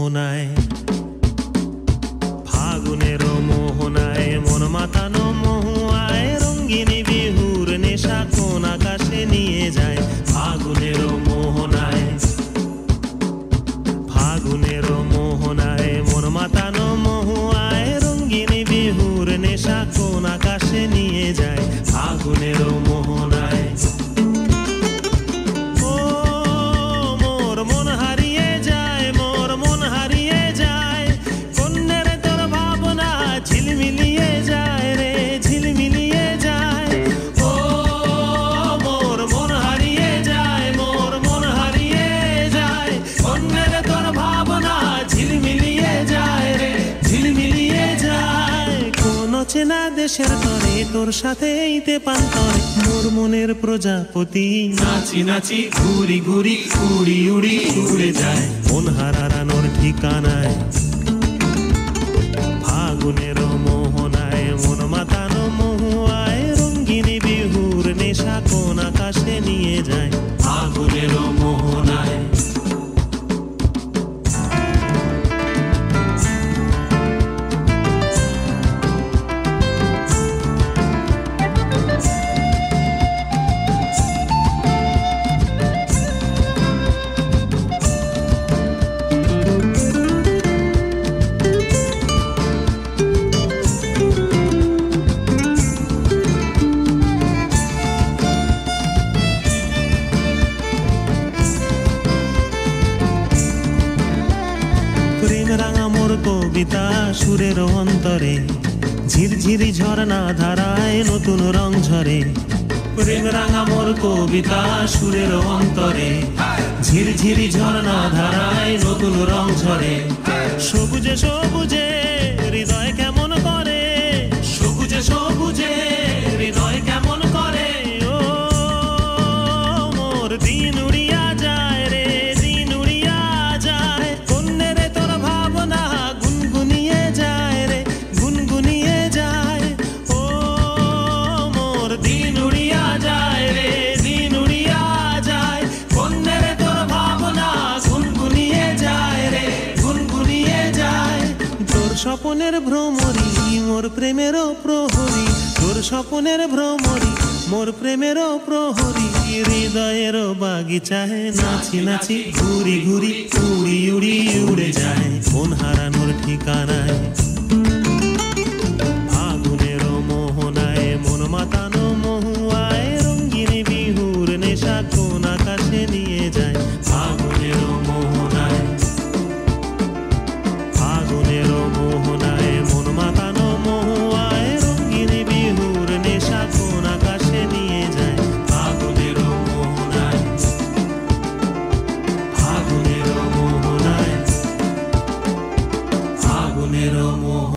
মোহনায়, ফাগুনের মোহনায় মন মাতানো মহুয়ায় রঙ্গিনী বিহুর নেশা কোন আকাশে নিয়ে যায়। ফাগুনের মোহনায়, ফাগুনের মোহনায় মন মাতানো মহুয়ায় রঙ্গিনী বিহুর নেশা কোন আকাশে নিয়ে যায়। ফাগুনের মোহনায় চেনা দেশের তরে তোর সাথে ইতে পান্তরে মোর মনের প্রজাপতি নাচি নাচি ঘুরি ঘুরি উড়ি উড়ি উড়ে যায় মন হারানোর ঠিকানায়। ফাগুনের মোহনায় মন মাতানো মহুয়ায় রঙ্গিনী বিহুর নেশা কোন আকাশে নিয়ে যায়। ফাগুনের মোহনায় রাঙা মোর কবিতা সুরের অন্তরে ঝিরঝিরি ঝরনা ধারায় নতুন রং ঝরে। প্রেম রাঙা মোর কবিতা সুরের অন্তরে ঝিরঝিরি ঝরনা ধারায় নতুন রং ঝরে। সবুজে সবুজে হৃদয় কেমন করে, সবুজে সবুজে হৃদয় কেমন করে। ও মোর দিন উড়িয়া যায় রে, দিন উড়িয়া যায় কন্যে রে তোর ভাবনা গুনগুনিয়ে যায় রে, গুনগুনিয়ে যায়। ও মোর দিন উড়িয়া যায় রে, দিন উড়িয়া যায় কন্যে রে তোর ভাবনা গুনগুনিয়ে যায় রে, গুনগুনিয়ে যায়। তোর স্বপনের ভ্রমরি মোর প্রেমেরও প্রহরী, তোর স্বপনের ভ্রমরি মোর প্রেমেরও প্রহরী। হৃদয়ের বাগিচায় নাচি নাচি ঘুরি ঘুরি উড়ি উড়ি উড়ে যায় মন হারানোর ঠিকানায়।